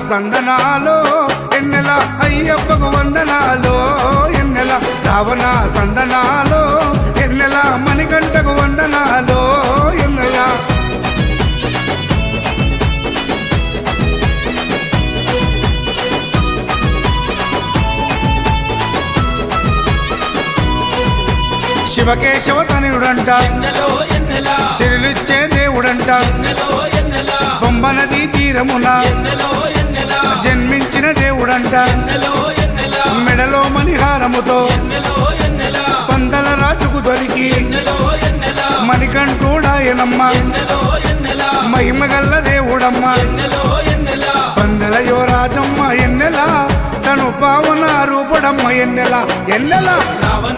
సందనాలో ఎన్నెల అయ్యప్పకు వందనాలో ఎన్నెల రావణ సందనాలో ఎన్నెల మణికంఠకు వందనాలో ఎన్నెల శివకేశవ తనయుడంట శిరులిచ్చే దేవుడంట బొంబ నదీ తీరమున జన్మించిన దేవుడంట మెడలో మణిహారముతో పందల రాజుకు దొరికి మణికంఠుడాయనమ్మ మహిమగల్ల దేవుడమ్మ పందల యువరాజమ్మ ఎన్నెల తను పావన రూపడమ్మ ఎన్నెల ఎన్నెల